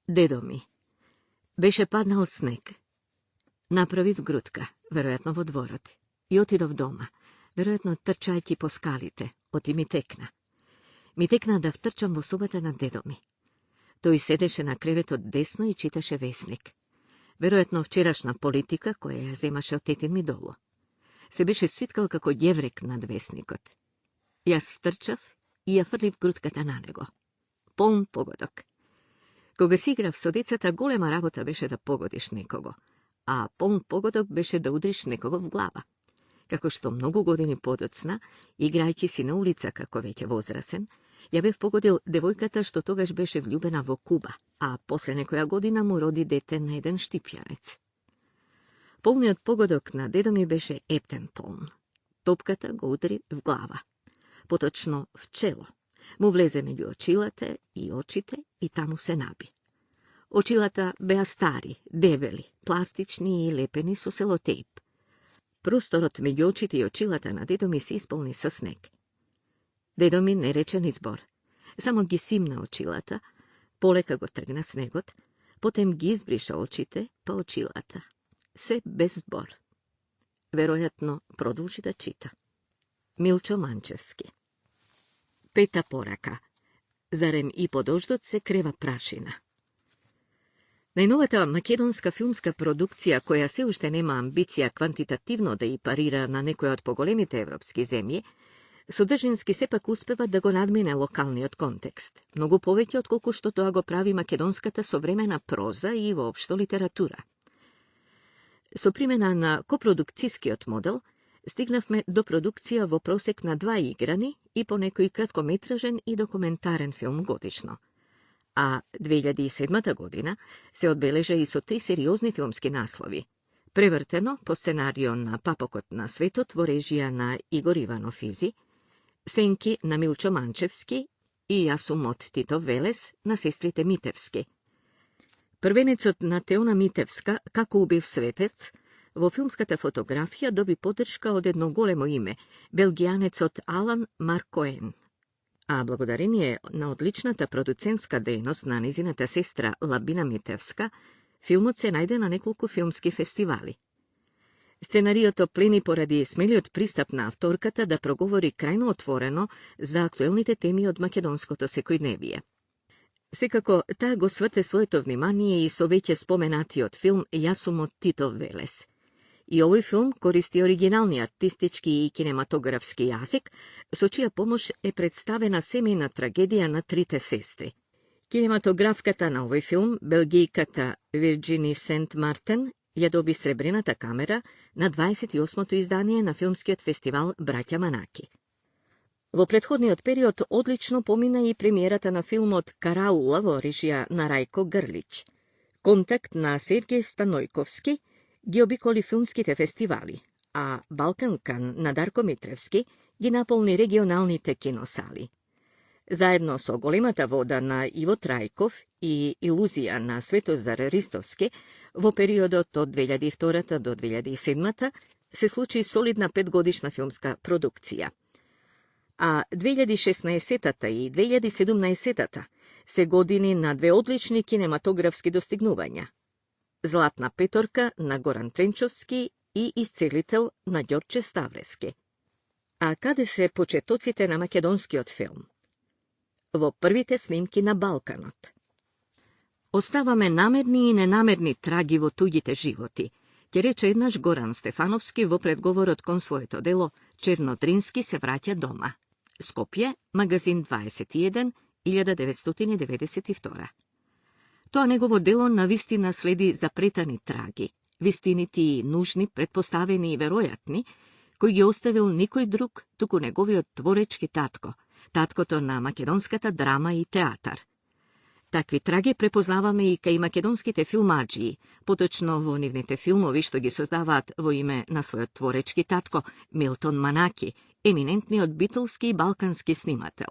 Dedo mi. Beše padnal sneg. Napraviv grutka, verojatno vo dvorot. I otidov doma. Verojatno trčajti po skalite. Oti mi tekna da vtrčam vo sobata na dedo mi. To i sedeše na krevet od desno i čitaše vesnik. Verojatno včerašna politika koja je zemaše od tetin mi dolo. Se beše svitkal kako jevrek nad vesnikot. Jas vtrčav i ja frliv grutkata na nego. Poln pogodok. Koga si igrav so decata, golema rabota beše da pogodiš nekogo, a poln pogodok beše da udriš nekogo v glava. Kako što mnogo godini podocna, igrajći si na ulica kako već je vozrasen, ja bih pogodil devojkata što togaž beše vljubena vo Kuba, a posle nekoja godina mu rodi dete na jedan štipjanec. Polni od pogodok na dedo mi beše epten poln. Topkata go udri v glava. Potočno v čelo. Mu vleze među očilate i očite i tamo se nabi. Očilata bea stari, debeli, plastični i lepeni su selotejp. Prostorot među očiti i očilata na dedo mi si ispolni sa sneg. Dedo mi ne reče ni zbor. Samo gi simna očilata, poleka go trgna snegot, potem gi izbriša očite pa očilata. Sve bez zbor. Verojatno produži da čita. Milčo Mančevski. 5. poraka. Zarem i pod oždot se kreva prašina. Najnovata makedonska filmska produkcija, koja se ušte nema ambicija kvantitativno da i parira na nekoj od pogolemite evropske zemlje, sodržinski sepak uspeva da go nadmine lokalni od kontekst, mnogo poveći od koliko što to go pravi makedonskata sovremena proza i uopšto literatura. So primjena na koprodukcijski od model, stignavme do produkcija vo prosek na 2 igrani i po nekoj kratkometražen i dokumentaren film godišno. A 2007. godina se odbeleže i so 3 seriozni filmski naslovi. Prevrteno po scenariju na Papokot na Svetot, režija na Igor Ivanov Fizi, Senki na Milčo Mančevski i Jasumot Titov Veles na sestrite Mitevski. Prvenecot na Teona Mitevska, Kako ubiv svetec, vo filmskata fotografija dobi podrška od jedno golemo ime, belgijanecot Alan Marcoen. A blagodarin je na odličnata producentska dejnost na nizinata sestra Labina Mitevska, filmot se najde na nekoliko filmski festivali. Scenarijo to plini poradi smeliot pristap na avtorkata da progovori krajno otvoreno za aktuelnite temi od makedonsko-to sekojnevije. Sekako, ta go svrte svojeto vnimanije i so veće spomenati od film Jasumot Titov Veles. I ovaj film koristi originalni artistički i kinematografski jazik, so čija pomoć je predstavena semejna tragedija na trite sestri. Kinematografkata na ovaj film, belgijkata Virginie St. Martin, je dobi srebrenata kamera na 28. izdanije na filmskiot festival Braća Manaki. Vo prethodniot period odlično pomina i premijerata na film od Karaula vo režija na Rajko Grlić. Kontakt na Sergej Stanojkovski gi obikoli filmskite festivali, a Balkankan na Darko Mitrevski gi napolni regionalni te kinosali. Zajedno so Golemata voda na Ivo Trajkov i Iluzija na Svetozar Ristovski vo periodu od 2002. do 2007. se sluči solidna 5-godišnja filmska produkcija. A 2016. i 2017. se godini na 2 odlični kinematografski dostignuvanja. Zlatna petorka na Goran Trenčovski i Iscelitel na Đorđe Stavreski. A kade se početocite na makedonski od film? Vo prvite snimki na Balkanot. Ostava me namerni i nenamerni tragi vo tuđite životi, te reče jednaš Goran Stefanovski vo predgovor od kon svojeto delo Černodrinski se vraća doma. Skopje, magazin 21, 1992. To njegovo delo na vistina sledi zapretani tragi, vistiniti i nužni, pretpostaveni i verojatni, koji je ostavil nikoj drug, tuku njegovi tvorečki tatko, tatko to na makedonskata drama i teatar. Takvi trage prepoznavame i kaj makedonskite filmađiji, potočno vo nivnite filmovi što gi sozdavat vo ime na svoj tvorečki tatko Milton Manaki, eminentni od Beatleski i balkanski snimatelj.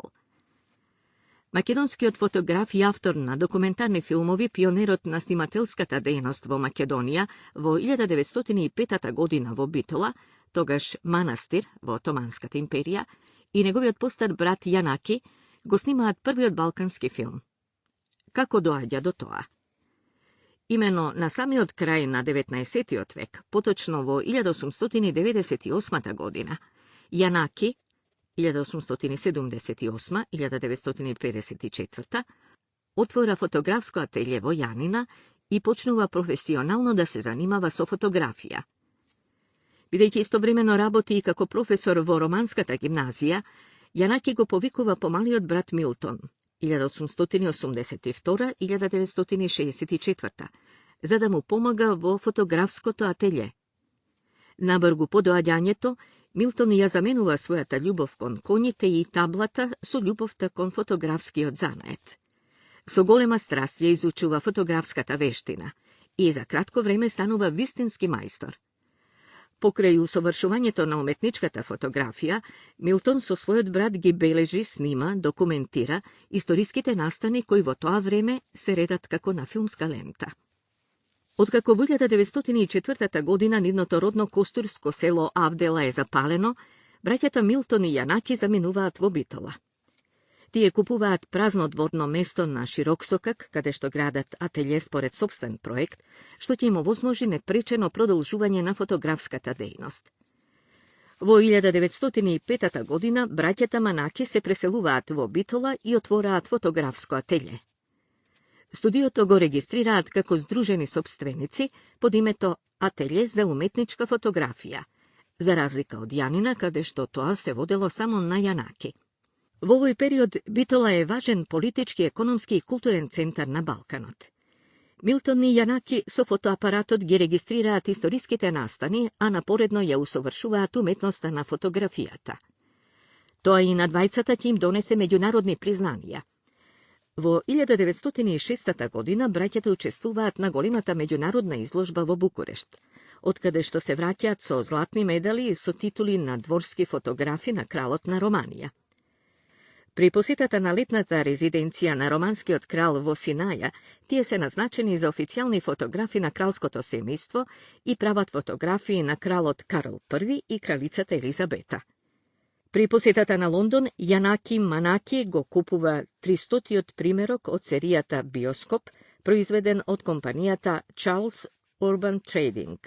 Makedonski od fotograf i avtor na dokumentarni filmovi pionerot na snimatelskata dejnost vo Makedonija vo 1905. godina vo Bitola, togaž manastir vo Otomanskata imperija, i njegovi od postar brat Janaki go snimaat prvi od balkanski film. Kako doađa do toa? Imeno na samиот крај на 19. век, поточно во 1898 година, Јанаки, 1878-1954, отвора фотографско ателје во Јанина и почнува професионално да се занимава со фотографија. Бидејќи истовремено работи и како професор во Романската гимназија, Јанаки го повикува помалиот брат Милтон, 1882-1964, за да му помага во фотографското ателје. Набргу по доаѓањето, Милтон ја заменува својата љубов кон коњите и таблата со љубовта кон фотографскиот занает. Со голема страст ја изучува фотографската вештина и за кратко време станува вистински мајстор. Покрај усовршувањето на уметничката фотографија, Милтон со својот брат ги бележи, снима, документира историските настани кои во тоа време се редат како на филмска лента. Откако во 1904 година нивното родно костурско село Авдела е запалено, браќата Милтон и Јанаки заминуваат во Битола. Тие купуваат празно дворно место на Широксокак, каде што градат ателје според сопствен проект, што ќе им овозможи непречено продолжување на фотографската дејност. Во 1905 година браќата Манаки се преселуваат во Битола и отвораат фотографско ателје. Студиото го регистрираат како здружени сопственици под името Ателје за уметничка фотографија, за разлика од Јанина, каде што тоа се водело само на Јанаки. Во овој период Битола е важен политички, економски и културен центар на Балканот. Милтон и Јанаки со фотоапаратот ги регистрираат историските настани, а напоредно ја усовршуваат уметноста на фотографијата. Тоа и на двајцата ќе им донесе меѓународни признанија. Во 1906 година браќата учествуваат на големата меѓународна изложба во Букурешт, откаде што се враќаат со златни медали и со титули на дворски фотографи на кралот на Романија. При посетата на летната резиденција на романскиот крал во Синаја, тие се назначени за официјални фотографи на кралското семејство и прават фотографии на кралот Карл I и кралицата Елизабета. При посетата на Лондон, Јанаки Манаки го купува 300-тиот примерок од серијата Биоскоп, произведен од компанијата Charles Urban Trading.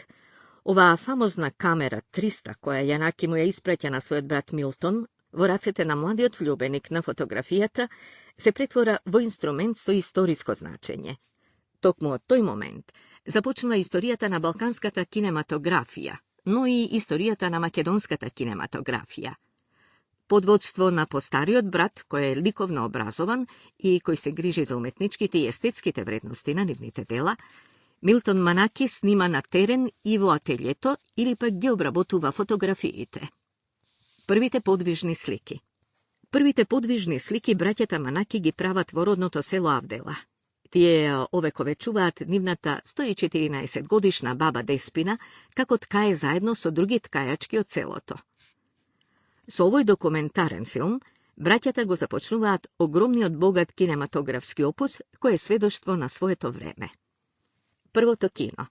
Оваа фамозна камера 300, која Јанаки му ја испраќа на својот брат Милтон, во рацете на младиот влюбеник на фотографијата, се претвора во инструмент со историско значење. Токму од тој момент започнува историјата на балканската кинематографија, но и историјата на македонската кинематографија. Под водство на постариот брат, кој е ликовно образован и кој се грижи за уметничките и естетските вредности на нивните дела, Милтон Манаки снима на терен и во ателјето или пак ги обработува фотографиите. Првите подвижни слики. Првите подвижни слики браќата Манаки ги прават во родното село Авдела. Тие овековечуваат нивната 114 годишна баба Деспина, како ткае заедно со други ткајачки од селото. Со овој документарен филм, браќата го започнуваат огромниот богат кинематографски опус, кој е сведоштво на своето време. Првото кино.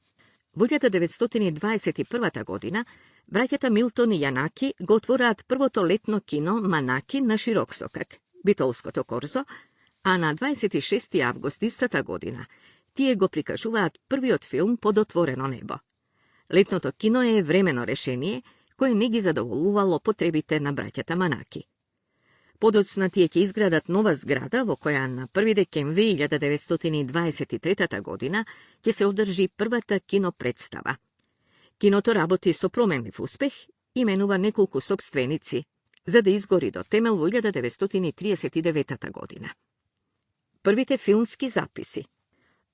Во 1921 година, браќата Милтон и Јанаки го отвораат првото летно кино Манаки на Широксокак, Битолското корзо, а на 26. август истата година тие го прикажуваат првиот филм Под отворено небо. Летното кино е времено решение, кој не ги задоволувало потребите на браќата Манаки. Подоцна тие ќе изградат нова зграда во која на 1 декември 1923 година ќе се одржи првата кинопредстава. Киното работи со променлив успех и менува неколку сопственици, за да изгори до темел во 1939 година. Првите филмски записи.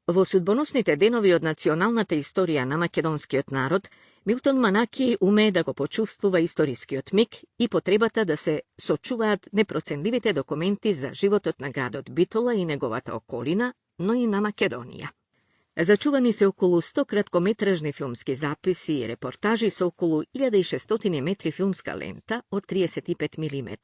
Во судбоносните денови од националната историја на македонскиот народ, Милтон Манаки умее да го почувствува историскиот миг и потребата да се сочуваат непроценливите документи за животот на градот Битола и неговата околина, но и на Македонија. Зачувани се околу 100 краткометражни филмски записи и репортажи со околу 1600 метри филмска лента од 35 мм,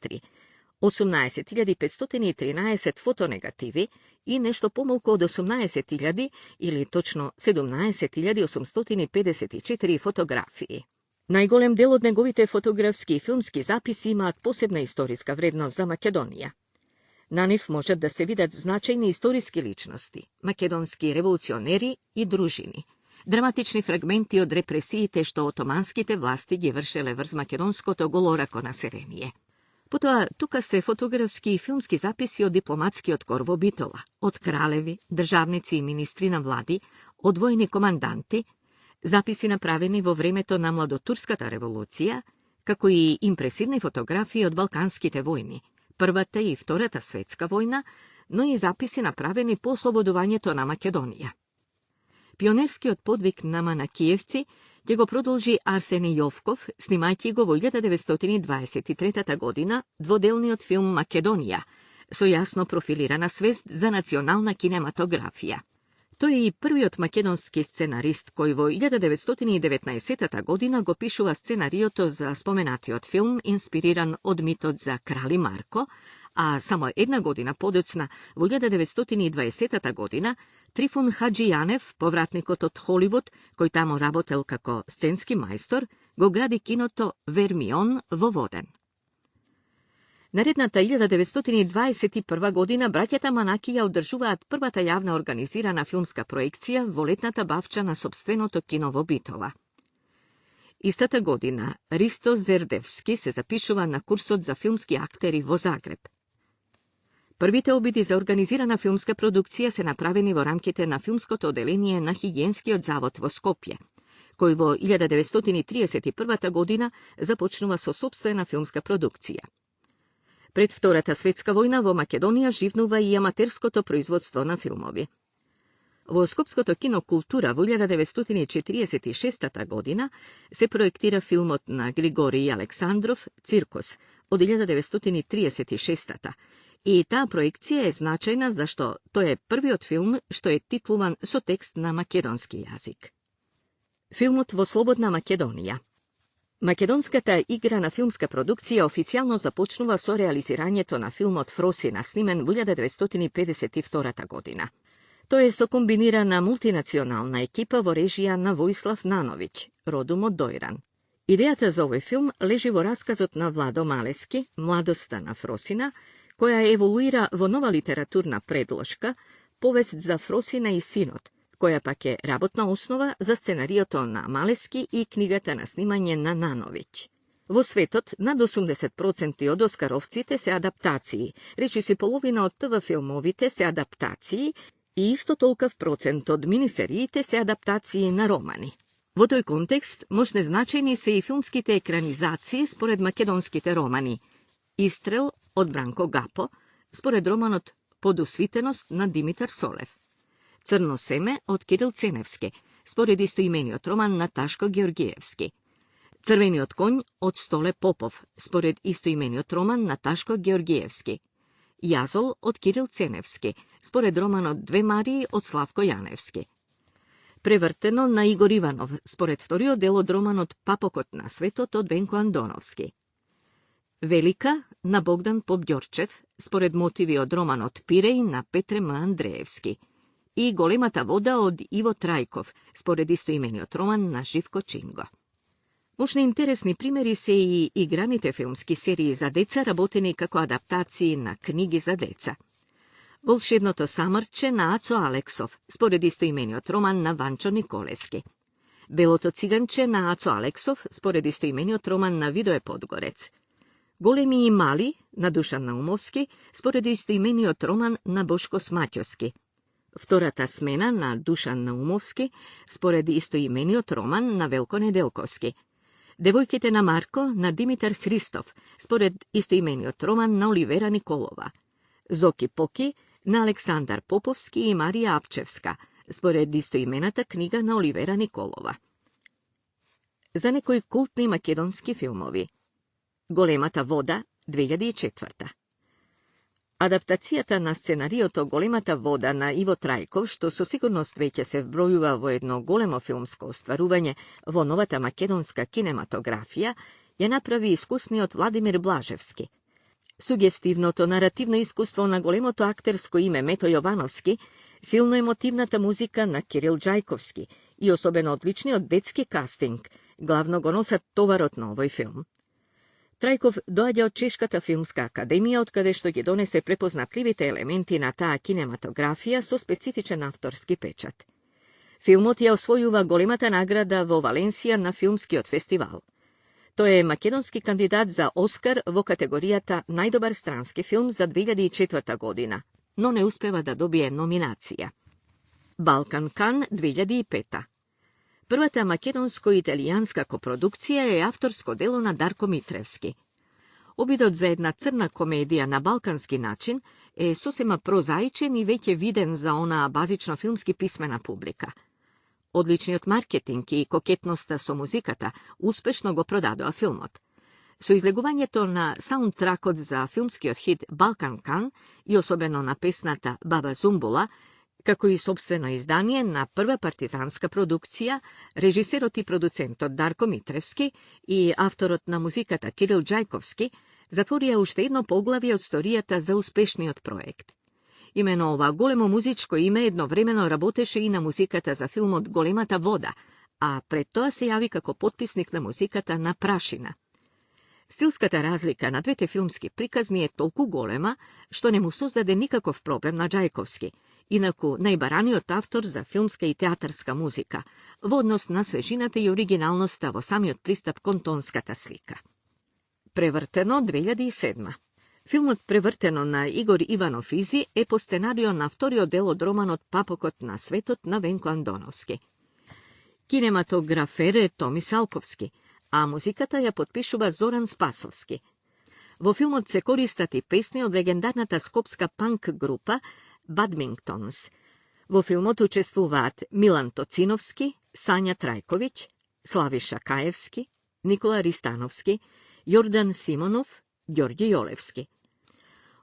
18.513 фотонегативи и нешто помалку од 18.000 или точно 17.854 фотографии. Најголем дел од неговите фотографски и филмски записи имаат посебна историска вредност за Македонија. На нив можат да се видат значајни историски личности, македонски револуционери и дружини, драматични фрагменти од репресиите што отоманските власти ги вршеле врз македонското голорако население. Потоа, тука се фотографски и филмски записи од дипломатскиот кор во Битола, од кралеви, државници и министри на влади, од војни команданти, записи направени во времето на младотурската револуција, како и импресивни фотографии од Балканските војни, Првата и Втората светска војна, но и записи направени по ослободувањето на Македонија. Пионерскиот подвиг на Манакиевци ќе го продолжи Арсени Јовков, снимајќи го во 1923 година дводелниот филм Македонија, со јасно профилирана свест за национална кинематографија. Тој е и првиот македонски сценарист кој во 1919 година го пишува сценариото за споменатиот филм, инспириран од митот за Крали Марко, а само една година подоцна, во 1920 година, Трифун Хаджијанев, повратникот од Холивуд, кој тамо работел како сценски мајстор, го гради киното Вермион во Воден. Наредната 1921 година браќата Манаки ја одржуваат првата јавна организирана филмска проекција во летната бавча на сопственото кино во Битола. Истата година Ристо Зердевски се запишува на курсот за филмски актери во Загреб. Првите обиди за организирана филмска продукција се направени во рамките на филмското оделение на Хигиенскиот завод во Скопје, кој во 1931 година започнува со сопствена филмска продукција. Пред Втората светска војна во Македонија живнува и аматерското производство на филмови. Во Скопското кино Култура во 1946 година се проектира филмот на Григорий Александров «Циркус» од 1936 и таа проекција е значајна зашто тој е првиот филм што е титлуван со текст на македонски јазик. Филмот во слободна Македонија. Македонската играна филмска продукција официјално започнува со реализирањето на филмот Фросина, снимен во 1952 година. Тој е со комбинирана мултинационална екипа во режија на Војслав Нановиќ, родом од Дојран. Идејата за овој филм лежи во расказот на Владо Малески, Младоста на Фросина, која еволуира во нова литературна предложка, повест за Фросина и синот, која пак е работна основа за сценариото на Малески и книгата на снимање на Нановиќ. Во светот, над 80% од оскаровците се адаптации, речиси половина од ТВ филмовите се адаптации и исто толков процент од минисериите се адаптации на романи. Во тој контекст, мощне значајни се и филмските екранизации според македонските романи. Истрел од Бранко Гапо, според романот Подосвитеност на Димитар Солев. Црно семе од Кирил Ценевски, според истоимениот роман на Ташко Георгиевски. Црвениот конј од Столе Попов, според истоимениот роман на Ташко Георгиевски. Јазол од Кирил Ценевски, според романот Две Марии од Славко Јаневски. Превртено на Игор Иванов, според вториот дел од романот Папокот на светот од Венко Андоновски. Велика на Богдан Побјорчев, според мотиви од романот Пиреј на Петре М. Андреевски. И Големата вода од Иво Трајков, според истоимениот роман на Живко Чинго. Мощни интересни примери се и играните филмски серии за деца, работени како адаптации на книги за деца. Волшебното самрче на Ацо Алексов, според истоимениот роман на Ванчо Николески. Белото циганче на Ацо Алексов, според истоимениот роман на Видое Подгорец. Големи и мали на Душан Наумовски, според истоимениот роман на Бошко Смаќовски. Втората смена на Душан Наумовски, според истоимениот роман на Велко Неделковски. Девојките на Марко на Димитар Христов, според истоимениот роман на Оливера Николова. Зоки Поки на Александар Поповски и Марија Апчевска, според истоимената книга на Оливера Николова. За некои култни македонски филмови. Големата вода, 2004. Адаптацијата на сценариото Големата вода на Иво Трајков, што со сигурност веќе се вбројува во едно големо филмско остварување во новата македонска кинематографија, ја направи искусниот Владимир Блажевски. Сугестивното наративно искуство на големото актерско име Мето Јовановски, силно емотивната музика на Кирил Џајковски и особено одличниот детски кастинг, главно го носат товарот на овој филм. Trajkov doaѓа од Чешката филмска академија, од каде што ги донесе препознатливите елементи на таа кинематографија со специфичен авторски печат. Филмот ја освојува големата награда во Валенсија на филмскиот фестивал. Тој е македонски кандидат за Оскар во категоријата најдобар странски филм за 2004 година, но не успева да добие номинација. Балкан Кан 2005. Првата македонско-италијанска копродукција е авторско дело на Дарко Митревски. Обидот за една црна комедија на балкански начин е сосема прозаичен и веќе виден за онаа базично филмски писмена публика. Одличниот маркетинг и кокетноста со музиката успешно го продадоа филмот. Со излегувањето на саундтракот за филмскиот хит Балкан Кан и особено на песната Баба Зумбула, како и собствено издание на прва партизанска продукција, режисерот и продуцентот Дарко Митревски и авторот на музиката Кирил Џајковски затворија уште едно поглавје од историјата за успешниот проект. Имено ова големо музичко име едновремено работеше и на музиката за филмот Големата вода, а пред тоа се јави како потписник на музиката на Прашина. Стилската разлика на двете филмски приказни е толку голема, што не му создаде никаков проблем на Џајковски, инаку најбараниот автор за филмска и театарска музика, во однос на свежината и оригиналноста во самиот пристап кон тонската слика. Превртено 2007. Филмот Превртено на Игор Иванов Изи е по сценарио на вториот дел од романот Папокот на светот на Венко Андоновски. Кинематографер е Томи Салковски, а музиката ја потпишува Зоран Спасовски. Во филмот се користат и песни од легендарната скопска панк група Бадмингтонс. Во филмот учествуваат Милан Тоциновски, Сања Трајковиќ, Славиша Каевски, Никола Ристановски, Јордан Симонов, Ѓорѓи Јолевски.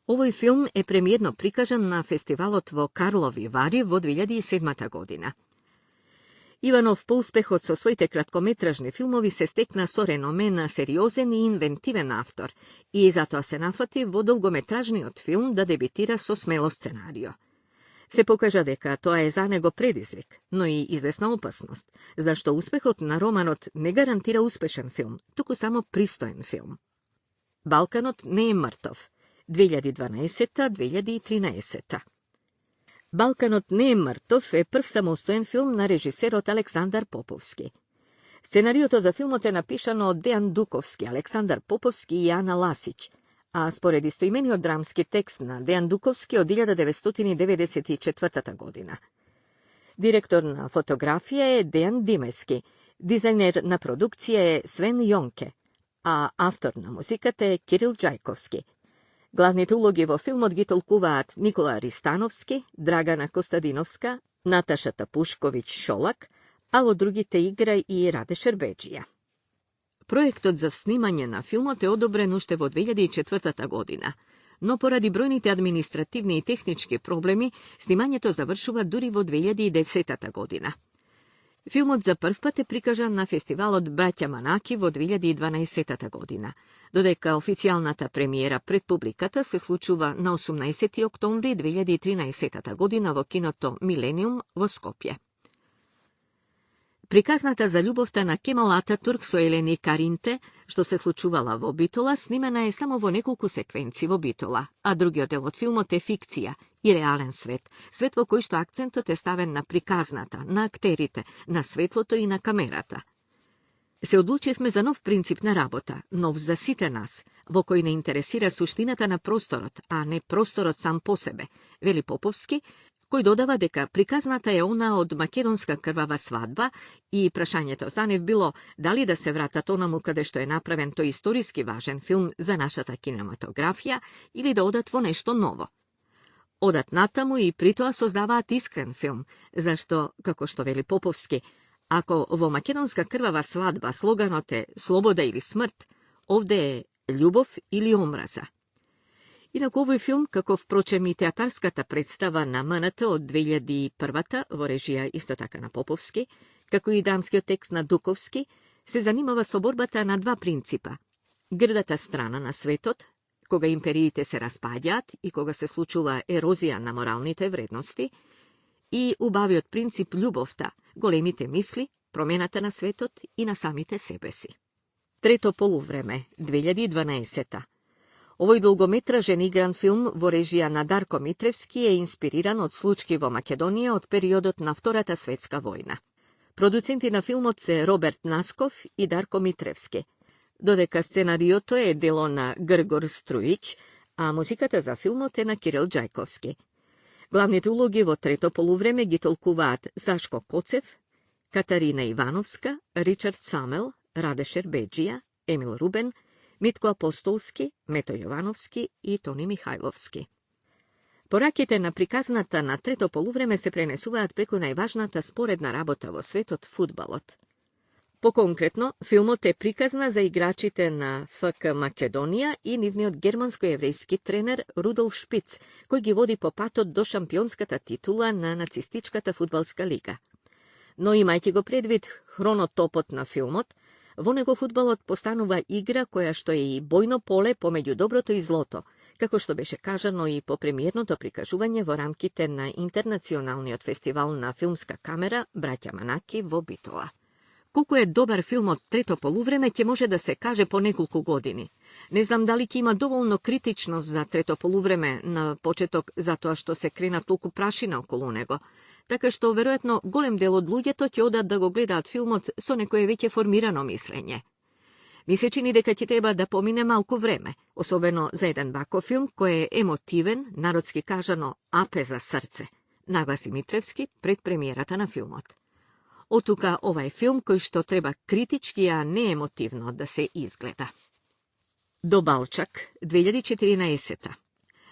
Овој филм е премиерно прикажан на фестивалот во Карлови Вари во 2007 година. Иванов по успехот со своите краткометражни филмови се стекна со реноме на сериозен и инвентивен автор и затоа се нафати во долгометражниот филм да дебитира со смело сценарио. Се покажа дека тоа е за него предизвик, но и известна опасност, зашто успехот на романот не гарантира успешен филм, туку само пристоен филм. Балканот не е мртов. 2012-2013. Балканот не е мртов е прв самостоен филм на режисерот Александар Поповски. Сценариото за филмот е напишано од Дејан Дуковски, Александар Поповски и Ана Ласиќ, а според истоимениот драмски текст на Дејан Дуковски од 1994 година. Директор на фотографија е Дејан Димески, дизајнер на продукција е Свен Јонке, а автор на музиката е Кирил Џајковски. Главните улоги во филмот ги толкуваат Никола Ристановски, Драгана Костадиновска, Наташа Тапушковиќ-Шолак, а во другите игра и Раде Шербеџија. Проектот за снимање на филмот е одобрен уште во 2004 година, но поради бројните административни и технички проблеми, снимањето завршува дури во 2010 година. Филмот за прв пат е прикажан на фестивалот Браќа Манаки во 2012 година, додека официјалната премиера пред публиката се случува на 18 октомври 2013 година во киното Милениум во Скопје. Приказната за љубовта на Кемал Ататурк со Елени Каринте, што се случувала во Битола, снимена е само во неколку секвенци во Битола, а другиот дел од филмот е фикција и реален свет, свет во кој што акцентот е ставен на приказната, на актерите, на светлото и на камерата. Се одлучивме за нов принцип на работа, нов за сите нас, во кој не интересира суштината на просторот, а не просторот сам по себе, вели Поповски, кој додава дека приказната е она од македонска крвава свадба и прашањето за нив било дали да се вратат онаму каде што е направен тој историски важен филм за нашата кинематографија или да одат во нешто ново. Одат натаму и притоа создаваат искрен филм, зашто, како што вели Поповски, ако во македонска крвава свадба слоганот е слобода или смрт, овде е љубов или омраза. Инаку овој филм, како впрочем и театарската представа на МНТ од 2001 во режија исто така на Поповски, како и драмскиот текст на Дуковски, се занимава со борбата на два принципа. Грдата страна на светот, кога империите се распаѓаат и кога се случува ерозија на моралните вредности, и убавиот принцип љубовта, големите мисли, промената на светот и на самите себе си. Трето полувреме, 2012. Овој долгометражен игран филм во режија на Дарко Митревски е инспириран од случаи во Македонија од периодот на Втората светска војна. Продуценти на филмот се Роберт Насков и Дарко Митревски, додека сценариото е дело на Гргор Струиќ, а музиката за филмот е на Кирил Ѓајковски. Главните улоги во трето полувреме ги толкуваат Сашко Коцев, Катарина Ивановска, Ричард Самел, Раде Шербеџија, Емил Рубен, Митко Апостолски, Мето Јовановски и Тони Михајловски. Пораките на приказната на трето полувреме се пренесуваат преку најважната споредна работа во светот, фудбалот. Поконкретно, филмот е приказна за играчите на ФК Македонија и нивниот германско-еврејски тренер Рудолф Шпиц, кој ги води по патот до шампионската титула на нацистичката фудбалска лига. Но имајќи го предвид хронотопот на филмот, во него фудбалот постанува игра која што е и бојно поле помеѓу доброто и злото, како што беше кажано и по премиерното прикажување во рамките на Интернационалниот фестивал на филмска камера Браќа Манаки во Битола. Колку е добар филмот Трето полувреме ќе може да се каже по неколку години. Не знам дали ќе има доволно критичност за Трето полувреме на почеток затоа што се крена толку прашина околу него, така што веројатно голем дел од луѓето ќе одат да го гледаат филмот со некое веќе формирано мислење. Ми се чини дека ќе треба да помине малку време, особено за еден ваков филм кој е емотивен, народски кажано апе за срце, нагласи Митревски пред премиерата на филмот. Отука ова е филм кој што треба критички, а не емотивно да се изгледа. До Балчак, 2014.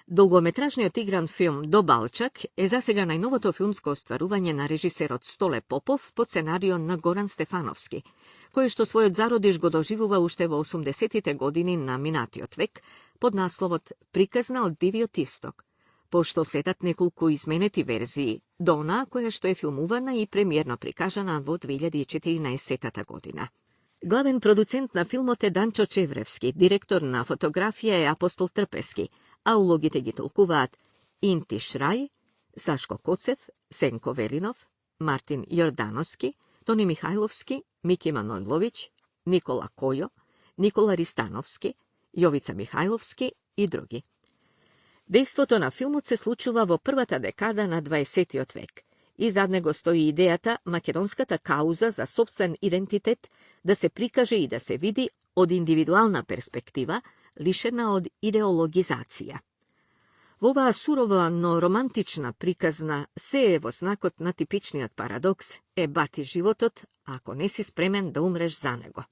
Долгометражниот игран филм До Балчак е засега најновото филмско остварување на режисерот Столе Попов по сценарио на Горан Стефановски, кој што својот зародиш го доживува уште во 80-тите години на минатиот век под насловот Приказна од Дивиот Исток, пошто следат неколку изменети верзии до онаа која што е филмувана и премиерно прикажана во 2014 година. Главен продуцент на филмот е Данчо Чевревски, директор на фотографија е Апостол Трпески, а улогите ги толкуваат Инти Шрај, Сашко Коцев, Сенко Велинов, Мартин Јордановски, Тони Михајловски, Мики Манојловиќ, Никола Којо, Никола Ристановски, Јовица Михајловски и други. Дејството на филмот се случува во првата декада на 20-тиот век и зад него стои идејата македонската кауза за собствен идентитет да се прикаже и да се види од индивидуална перспектива, лишена од идеологизација. Во оваа сурова, но романтична приказна се е во знакот на типичниот парадокс е бати животот, ако не си спремен да умреш за него.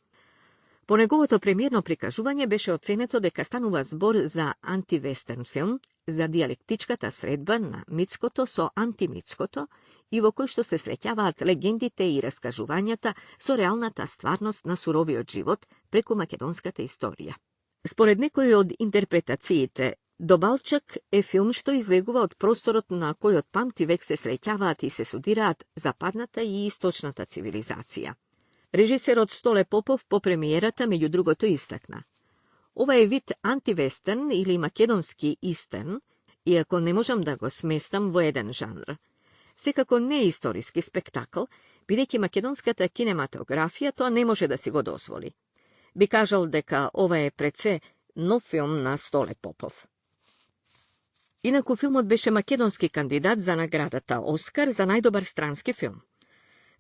По неговото премиерно прикажување беше оценето дека станува збор за антивестерн филм, за диалектичката средба на митското со антимитското и во кој што се среќаваат легендите и раскажувањата со реалната стварност на суровиот живот преку македонската историја. Според некои од интерпретациите, До Балчак е филм што излегува од просторот на кој од памти век се среќаваат и се судираат западната и источната цивилизација. Режисерот Столе Попов по премиерата меѓу другото истакна: ова е вид антивестерн или македонски истерн, иако не можам да го сместам во еден жанр. Секако не е историски спектакл, бидејќи македонската кинематографија тоа не може да си го дозволи. Би кажал дека ова е пред се нов филм на Столе Попов. Инаку филмот беше македонски кандидат за наградата Оскар за најдобар странски филм.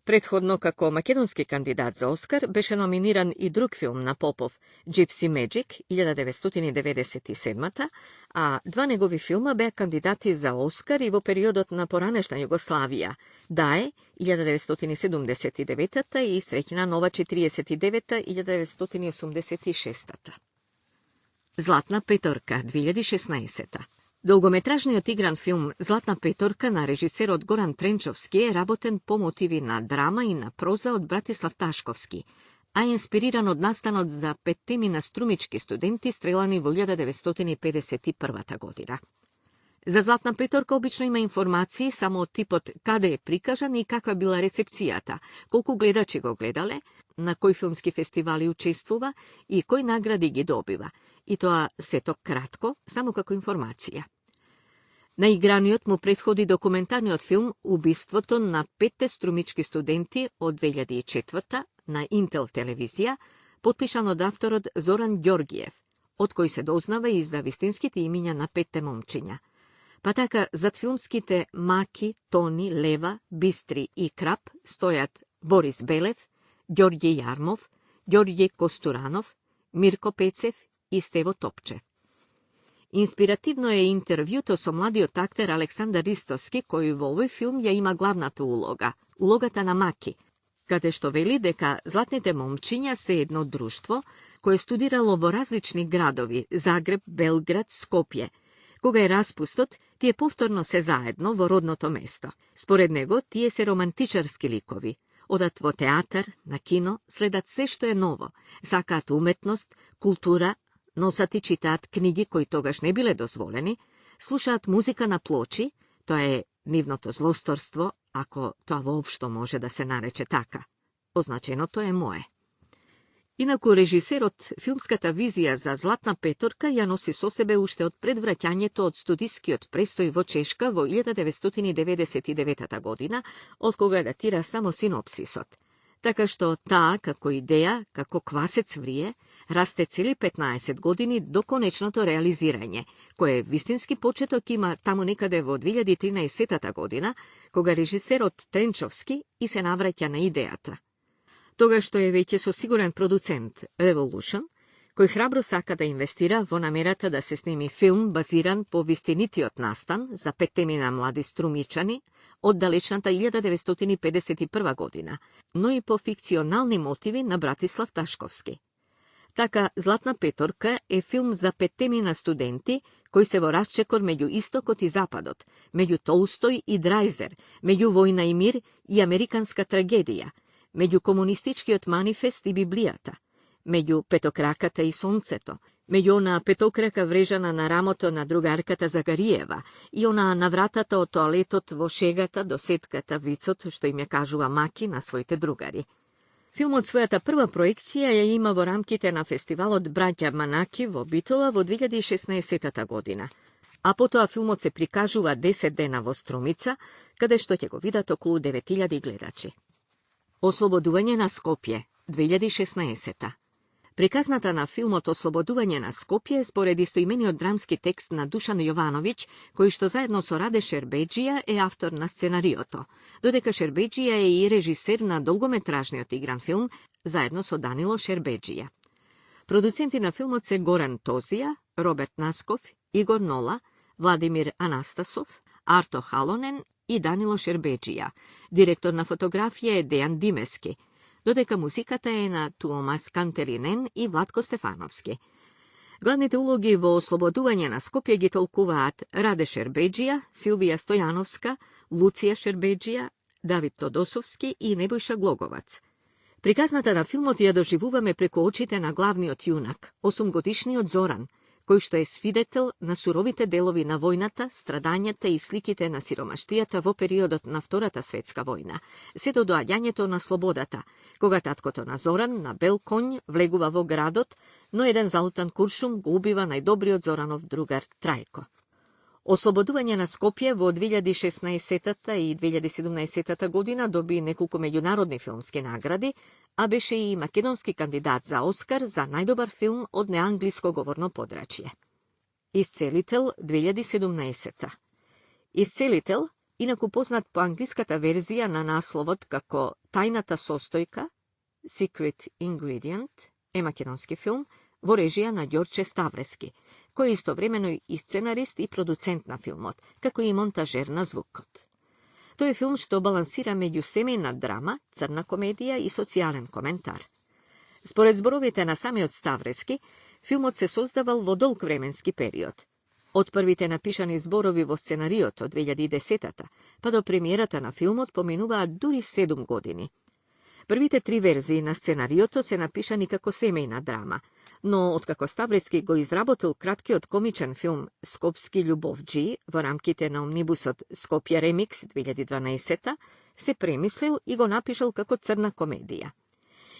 Предходно, како македонски кандидат за Оскар, беше номиниран и друг филм на Попов, Gypsy Magic, 1997, а два негови филма беа кандидати за Оскар и во периодот на поранешна Југославија, Дае, 1979 и Среќна нова 49 1986. Златна петорка, 2016. Долгометражниот игран филм Златна петорка на режисерот Горан Тренчовски е работен по мотиви на драма и на проза од Братислав Ташковски, а е инспириран од настанот за 5 на струмички студенти стрелани во 1951 година. За Златна петорка обично има информации само од типот каде е прикажан и каква била рецепцијата, колку гледачи го гледале, на кои филмски фестивали учествува и кои награди ги добива, и тоа сето кратко, само како информација. На играниот му предходи документарниот филм Убиството на 5 струмички студенти од 2004 на Интел телевизија, potpišan od avtorod Zoran Georgijev, od koji se doznava i za vistinskite iminja na 5 momčinja. Pa taka zad filmskite Maki, Toni, Leva, Bistri i Krap stojat Boris Belev, Georgij Jarmov, Georgij Kosturanov, Mirko Pecev i Stevo Topčev. Inspirativno je intervjuto so mladi akter Aleksandar Ristovski, koji u ovoj film je ima glavnata uloga, ulogata na Maki, kade što veli deka zlatnite momčinja se jedno društvo koje je studiralo vo različni gradovi, Zagreb, Belgrad, Skopje, koga je raspustot, tije povtorno se zajedno vo rodnoto mesto. Spored nego tije se romantičarski likovi, odat vo teatar, na kino, sledat sve što je novo, sakat umetnost, kultura, nosati čitat knjigi koji togaš ne bile dozvoleni, slušat muzika na ploči, to je nivnoto zlostorstvo, ako to uopšto može da se nareče taka. Označeno to je moje. Inaku režiser od filmskata vizija za Zlatna petorka ja nosi so sebe ušte od predvraćanjeto od studijski od prestoj vo Češka vo 1999. godina, od koga datira samo sinopsisot. Taka što ta, kako ideja, kako kvasec vrije, raste cijeli 15 godini do konečnoto realiziranje, koje vistinski početok ima tamo nekade vo 2013. godina, koga režiser od Trenčovski i se navraća na idejata. Toga što je već so siguran producent Revolution, koji hrabro saka da investira vo namerata da se snimi film baziran po vistinitiot nastan za 5 temina mladi strumičani od dalečnata 1951. godina, no i po fikcionalni motivi na Bratislav Taškovski. Taka Zlatna petorka je film za 5 temina studenti koji se vo raščekor među istokot i zapadot, među Tolstoj i Drajzer, među Vojna i mir i amerikanska tragedija, među komunistički od manifest i biblijata, među petokrakata i sonceto, među ona petokraka vrežana na ramoto na drugarkata Zagarijeva i ona navratata od toaletot vo šegata do setkata vicot, što im je kažuva Maki na svojte drugari. Film od svojata prva projekcija je ima vo ramkite na festival od braća Manaki vo Bitola vo 2016. godina, a potom film od se prikažuva 10 dena vo Strumica, kada što će go vidat okolo 9000 gledači. Osloboduvanje na Skopje, 2016. Prikaznata na film od Osloboduvanje na Skopje spored istoimenio dramski tekst na Dušan Jovanović, koji što zajedno so Rade Šerbedžija je avtor na scenarijoto, dodeka Šerbedžija je i režiser na dolgometražni otigran film zajedno so Danilo Šerbedžija. Producenti na filmu se Goran Tozija, Robert Naskov, Igor Nola, Vladimir Anastasov, Arto Halonen i Danilo Šerbedžija. Direktor na fotografije je Dejan Dimeski, dodeka muzikata je na Tuomas Kantelinen i Vlatko Stefanovski. Glavnite ulogi vo Osloboduvanje na Skopje gi tolkuvat Rade Šerbedžija, Silvija Stojanovska, Lucija Šerbedžija, David Todosovski i Nebojša Glogovac. Prikaznata na filmot ja doživuvame preko očite na glavni od junak, 8-godišnji od Zoran, koji što je svidetel na surovite delovi na vojnata, stradanjata i slikite na siromaštijata vo periodot na Vtorata svetska vojna, se do doadjanjeto na slobodata, koga tatkoto na Zoran, na bel konj, vleguva vo gradot, no jedan zalutan kuršum go ubiva najdobri od Zoranov drugar Trajko. Osloboduvanje na Skopje vo 2016. i 2017. godina dobi nekoliko međunarodni filmske nagradi, a beše i makedonski kandidat za Oskar za najdobar film od neanglijsko govorno podračje. Iscelitel 2017. Iscelitel, inaku poznat po angliskata verzija na naslovot kako Tajnata sostojka, Secret Ingredient, je makedonski film, vo režija na Đorđe Stavreski, koji je istovremeno i scenarist i producent na filmot, kako i montažer na zvukot. To je film što balansira među semejna drama, crna komedija i socijalan komentar. Spored zborovite na sami od Stavreski, filmot se sozdaval vo dolg vremenski period. Od prvite napišani zborovi vo scenarijot od 2010. pa do premijerata na filmot pominuva duri 7 godini. Prvite 3 verzije na scenarijoto se napišani kako semejna drama, no otkako Stavreski go izrabotil kratki od komičan film Skopski ljubovđi vo ramkite na omnibus od Skopje Remix 2012. se premislil i go napišal kako crna komedija.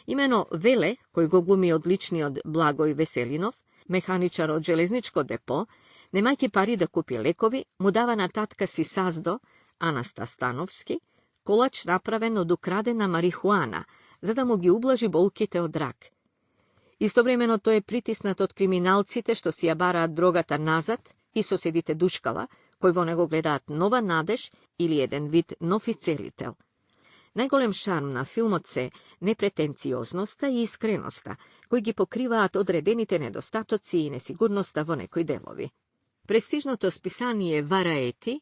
Imeno Vele, koji go glumi odlični od Blagoj Veselinov, mehaničar od železničko depo, nemajki pari da kupi lekovi, mu dava na tatka si sazdo, Anasta Stanovski, kolač napraven od ukradena marihuana, za da mu gi ublaži bolkite od rak. Истовремено тој е притиснат од криминалците што си ја бараат дрогата назад и соседите душкала, кои во него гледаат нова надеж или еден вид нов ицелител. Најголем шарм на филмот се непретенциозноста и искреноста, кои ги покриваат одредените недостатоци и несигурноста во некои делови. Престижното списание Variety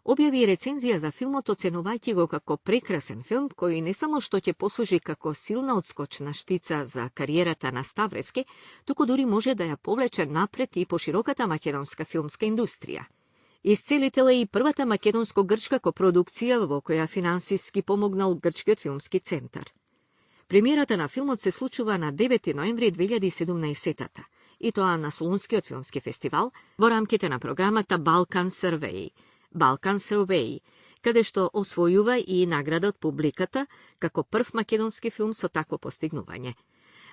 објави рецензија за филмот, оценувајќи го како прекрасен филм кој не само што ќе послужи како силна одскочна штица за кариерата на Ставрески, туку дури може да ја повлече напред и по широката македонска филмска индустрија. Исцелител е и првата македонско-грчка копродукција во која финансиски помогнал Грчкиот филмски центар. Премиерата на филмот се случува на 9 ноември 2017 и тоа на Солунскиот филмски фестивал во рамките на програмата Balkan Survey, каде што освојува и награда од публиката како прв македонски филм со такво постигнување.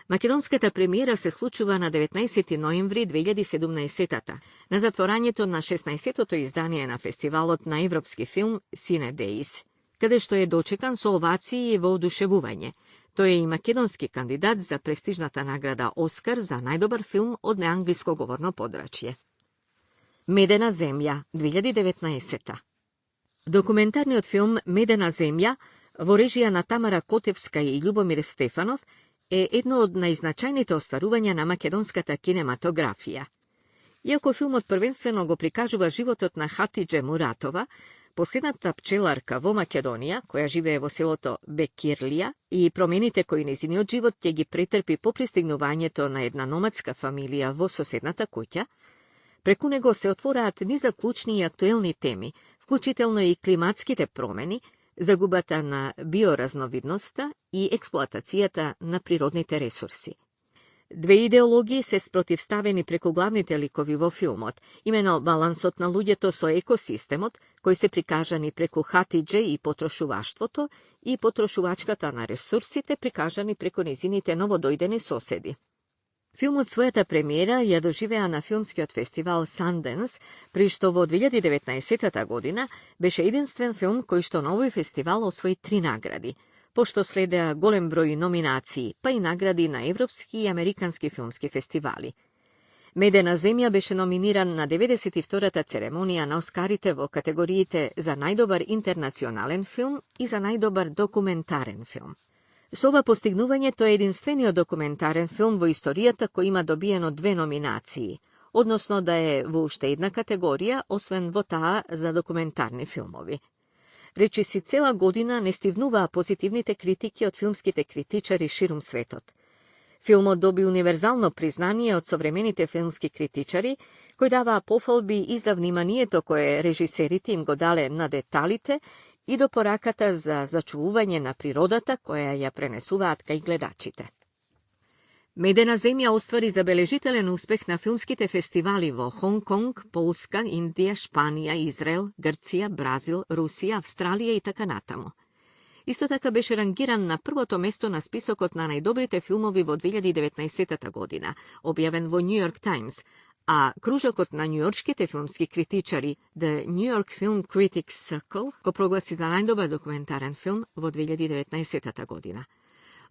Македонската премиера се случува на 19 ноември 2017 на затворањето на 16-тото издание на фестивалот на европски филм Cine Days, каде што е дочекан со овации и воодушевување. Тој е и македонски кандидат за престижната награда Оскар за најдобар филм од неанглиско говорно подрачје. Медена земја, 2019. Документарниот филм Медена земја во режија на Тамара Котевска и Љубомир Стефанов е едно од најзначајните остварувања на македонската кинематографија. Иако филмот првенствено го прикажува животот на Хатидже Муратова, последната пчеларка во Македонија, која живее во селото Бекирлија, и промените кои нејзиниот живот ќе ги претрпи по пристигнувањето на една номадска фамилија во соседната куќа, преку него се отвораат низа клучни и актуелни теми, вклучително и климатските промени, загубата на биоразновидноста и експлоатацијата на природните ресурси. Две идеологии се спротивставени преку главните ликови во филмот, имено балансот на луѓето со екосистемот, кои се прикажани преку Хатидже и потрошуваштвото, и потрошувачката на ресурсите прикажани преку незините новодојдени соседи. Филмот својата премиера ја доживеа на филмскиот фестивал Sundance, при што во 2019 година беше единствен филм кој што на овој фестивал освои 3 награди, пошто следеа голем број номинации, па и награди на европски и американски филмски фестивали. Медена земја беше номиниран на 92-та церемонија на Оскарите во категориите за најдобар интернационален филм и за најдобар документарен филм. Со ова постигнување тој е единствениот документарен филм во историјата кој има добиено 2 номинации, односно да е во уште една категорија, освен во таа за документарни филмови. Речиси цела година не стивнуваа позитивните критики од филмските критичари ширум светот. Филмот доби универзално признание од современите филмски критичари, кои даваа пофалби и за вниманието кое режисерите им го дале на деталите и до пораката за зачувување на природата која ја пренесуваат кај гледачите. Медена земја оствари забележителен успех на филмските фестивали во Хонг Конг, Полска, Индија, Шпанија, Израел, Грција, Бразил, Русија, Австралија и така натаму. Исто така беше рангиран на првото место на списокот на најдобрите филмови во 2019 година, објавен во New York Times, а кружокот на њујоршките филмски критичари The New York Film Critics Circle го прогласи за најдобар документарен филм во 2019 година.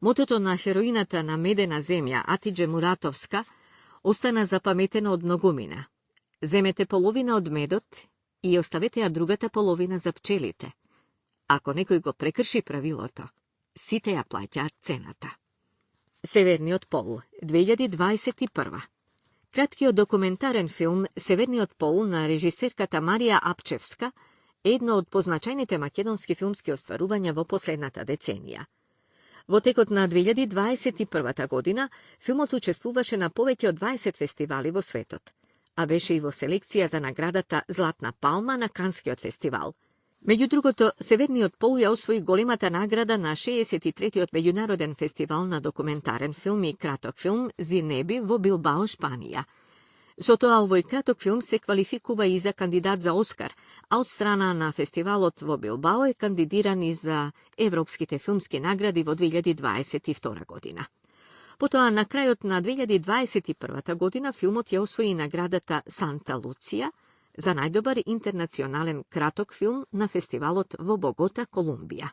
Мотото на хероината на Медена земја, Атидже Муратовска, остана запаметено од многумина. Земете половина од медот и оставете ја другата половина за пчелите. Ако некој го прекрши правилото, сите ја плаќаат цената. Северниот пол, 2021. Краткиот документарен филм Северниот пол на режисерката Марија Апчевска е едно од позначајните македонски филмски остварувања во последната деценија. Во текот на 2021 година филмот учествуваше на повеќе од 20 фестивали во светот, а беше и во селекција за наградата Златна палма на Канскиот фестивал. Меѓу другото, Северниот пол ја освои големата награда на 63-тиот меѓународен фестивал на документарен филм и краток филм Зинеби во Билбао, Шпанија. Со тоа овој краток филм се квалификува и за кандидат за Оскар, а од страна на фестивалот во Билбао е кандидиран и за европските филмски награди во 2022 година. Потоа, на крајот на 2021 година, филмот ја освои наградата Санта Луција за најдобар интернационален краток филм на фестивалот во Богота, Колумбија.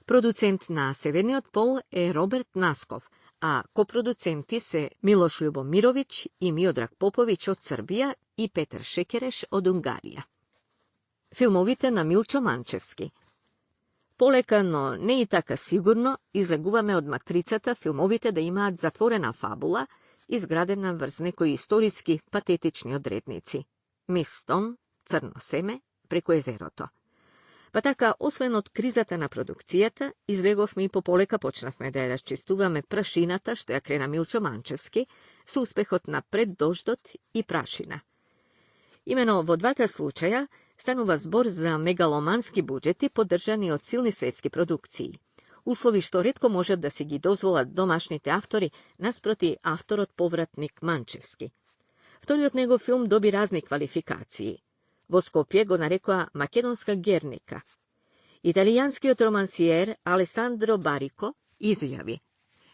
Продуцент на Северниот пол е Роберт Насков, a koproducenti se Miloš Ljubomirović i Miodrag Popović od Srbija i Petar Šekereš od Ungarija. Filmovite na Milčo Mančevski. Poleka, no ne i taka sigurno, izleguvame od matricata filmovite da ima zatvorena fabula, izgradena vrz nekoj istorijski patetični odrednici. Miston, crno seme, preko jezeroto. Pa taka, osven od krizata na produkcijata, izlegov mi popolieka počnavme da je raščistuvame prašinata, što ja krena Milčo Mančevski, s uspehot na preddoždot i prašina. Imeno vo dvata slučaja stanuva zbor za megalomanski budžeti podržani od silni svetski produkciji. Uslovi što redko može da si gi dozvola domašnite avtori, nasproti avtorot povratnik Mančevski. Vtori od nego film dobi razni kvalifikaciji. Vo Skopje go narekoa makedonska Gernika. Italijanski od romansijer Alessandro Baricco izjavi: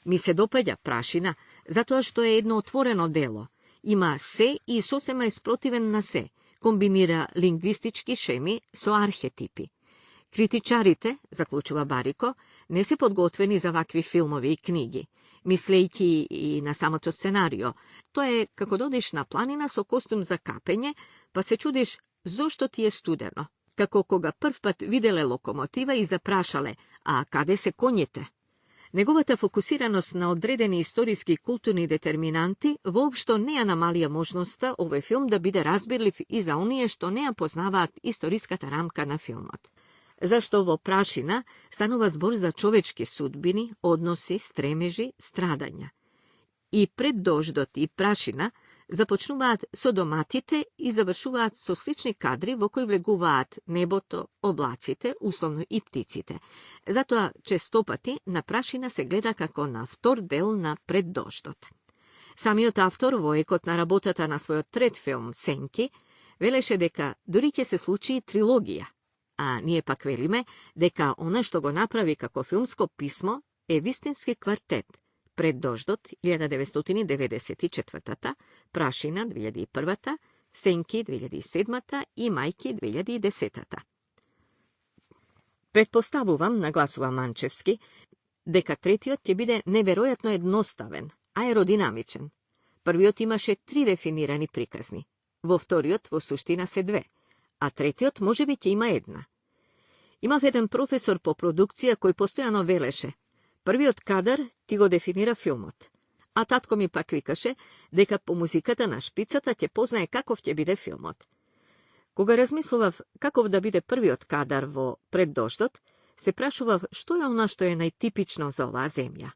mi se dopadja prašina zato što je jedno otvoreno delo. Ima se i sosema je sprotiven na se. Kombinira lingvistički šemi so arhetipi. Kritičarite, zaključuva Baricco, ne se podgotveni za ovakvi filmovi i knjigi. Mislejki i na samo to scenario. To je kako dodiš na planina so kostum za kapenje, pa se čudiš zašto ti je studeno. Kako koga prvpat videle lokomotiva i zaprašale, a kade se konjete? Неговата фокусираност на одредени историски и културни детерминанти воопшто не намалија можноста овој филм да биде разбирлив и за оние што не ја познаваат историската рамка на филмот. Зашто во прашина станува збор за човечки судбини, односи, стремежи, страдања. И пред дождот и прашина започнуваат со доматите и завршуваат со слични кадри во кои влегуваат небото, облаците, условно и птиците. Затоа честопати на прашина се гледа како на втор дел на Пред дождот. Самиот автор во екот на работата на својот трет филм Сенки велеше дека дури ќе се случи трилогија, а ние пак велиме дека она што го направи како филмско писмо е вистински квартет. Пред дождот 1994, Прашина 2001, Сенки 2007 и Мајки 2010. Предпоставувам, нагласува Манчевски, дека третиот ќе биде неверојатно едноставен, аеродинамичен. Првиот имаше 3 дефинирани приказни, во вториот во суштина се 2, а третиот можеби ќе има една. Имав еден професор по продукција кој постојано велеше: првиот кадар ти го дефинира филмот. А татко ми пак викаше дека по музиката на шпицата ќе познае каков ќе биде филмот. Кога размислував каков да биде првиот кадар во Пред дождот, се прашував што е она што е најтипично за оваа земја.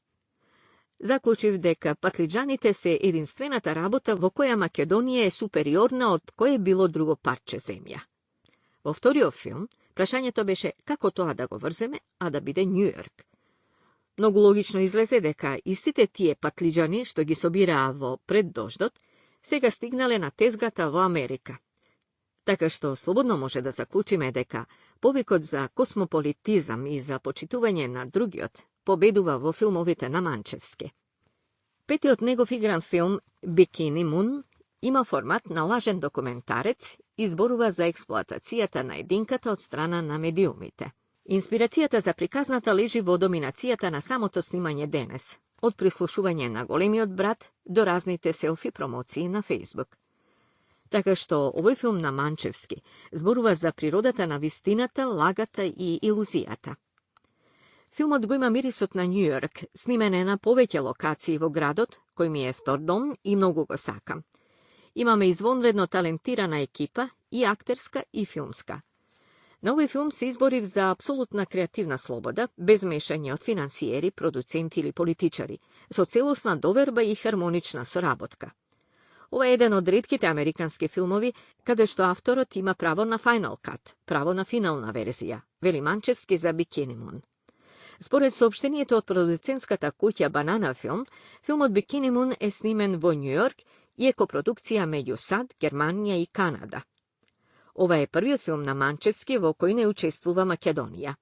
Заклучив дека патлиџаните се единствената работа во која Македонија е супериорна од кое било друго парче земја. Во вториот филм, прашањето беше како тоа да го врземе, а да биде Њујорк. Многу логично излезе дека истите тие патлиџани што ги собираа во Пред дождот, сега стигнале на тезгата во Америка. Така што слободно може да заклучиме дека повикот за космополитизам и за почитување на другиот победува во филмовите на Манчевски. Петиот негов игран филм Бикини Мун има формат на лажен документарец и зборува за експлоатацијата на единката од страна на медиумите. Инспирацијата за приказната лежи во доминацијата на самото снимање денес, од прислушување на големиот брат до разните селфи промоции на Фейсбук. Така што овој филм на Манчевски зборува за природата на вистината, лагата и илузијата. Филмот го има мирисот на Њујорк, снимен е на повеќе локации во градот, кој ми е втор дом и многу го сакам. Имаме извонредно талентирана екипа, и актерска и филмска. На овој филм се изборив за апсолутна креативна слобода, без мешање од финансиери, продуценти или политичари, со целосна доверба и хармонична соработка. Ова е еден од ретките американски филмови каде што авторот има право на Final Cut, право на финална верзија, вели Манчевски за Бикини Мун. Според соопштението од продуцентската куќа Банана Филм, филмот Бикини Мун е снимен во Њујорк и е копродукција меѓу САД, Германија и Канада. Ова е првиот филм на Манчевски во кој не учествува Македонија.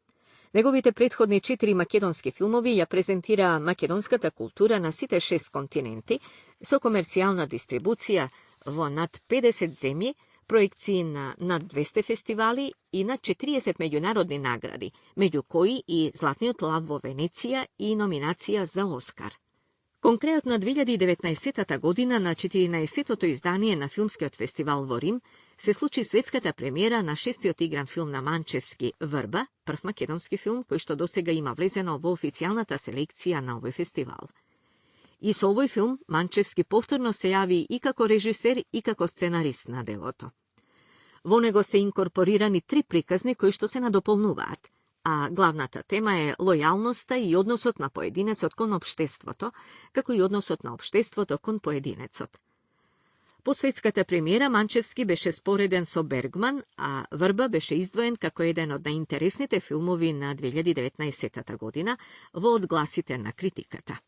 Неговите предходни 4 македонски филмови ја презентираа македонската култура на сите 6 континенти со комерцијална дистрибуција во над 50 земји, проекции на над 200 фестивали и над 40 меѓународни награди, меѓу кои и Златниот лав во Венеција и номинација за Оскар. Konkretno 2019 година на 14-тото издание на филмскиот фестивал во Рим се случи светската премиера на 6-тиот игран филм на Манчевски Врба, прв македонски филм кој што досега има влезено во официјалната селекција на овој фестивал. И со овој филм Манчевски повторно се јави и како режисер и како сценарист на делото. Во него се инкорпорирани 3 приказни кои што се надополнуваат, а главната тема е лојалноста и односот на поединецот кон општеството, како и односот на општеството кон поединецот. По светската премиера Манчевски беше спореден со Бергман, а Врба беше издвоен како еден од најинтересните филмови на 2019 година во одгласите на критиката.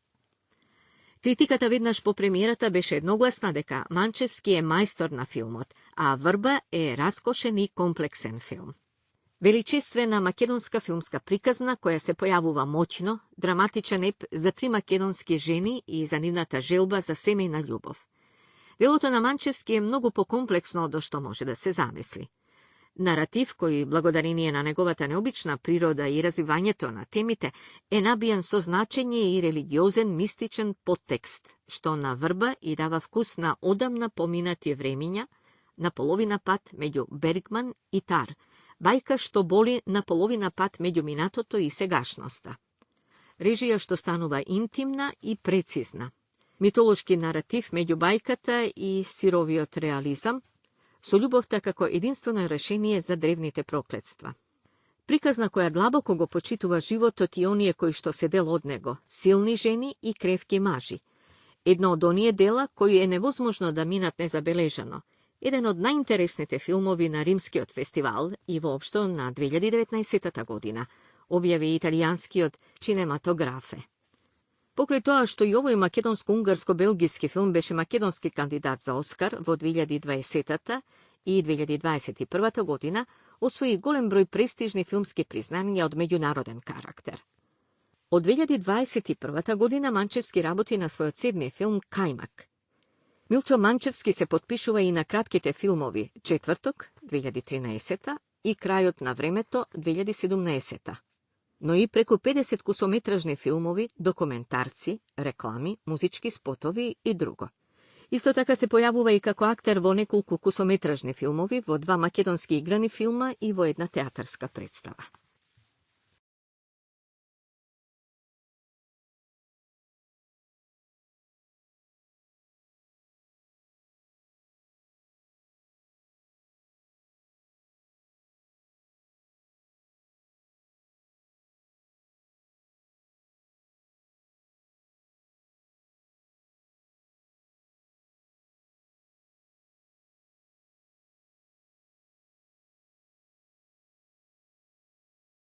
Критиката веднаш по премиерата беше едногласна дека Манчевски е мајстор на филмот, а Врба е раскошен и комплексен филм. Величествена македонска филмска приказна која се појавува моќно, драматичен еп за 3 македонски жени и за нивната желба за семејна љубов. Делото на Манчевски е многу покомплексно од што може да се замисли. Наратив кој, благодарение на неговата необична природа и развивањето на темите, е набиен со значење и религиозен мистичен подтекст, што на Врба и дава вкус на одамна поминати времиња, на половина пат меѓу Бергман и Тар, бајка што боли на половина пат меѓу минатото и сегашноста. Режија што станува интимна и прецизна. Митолошки наратив меѓу бајката и сировиот реализам, со љубовта како единствено решение за древните проклетства. Приказна која длабоко го почитува животот и оние кои што се дел од него, силни жени и кревки мажи. Едно од оние дела кои е невозможно да минат незабележано, еден од најинтересните филмови на Римскиот фестивал и воопшто на 2019 година, објави италијанскиот Cinematographe. Покрај тоа што и овој македонско-унгарско-белгиски филм беше македонски кандидат за Оскар во 2020 и 2021 година, освои голем број престижни филмски признања од меѓународен карактер. Од 2021 година Манчевски работи на својот 7-ми филм Кајмак. Милчо Манчевски се потпишува и на кратките филмови Четврток 2013 и Крајот на времето 2017, но и преку 50 кусометражни филмови, документарци, реклами, музички спотови и друго. Исто така се појавува и како актер во неколку кусометражни филмови, во 2 македонски играни филма и во една театарска представа.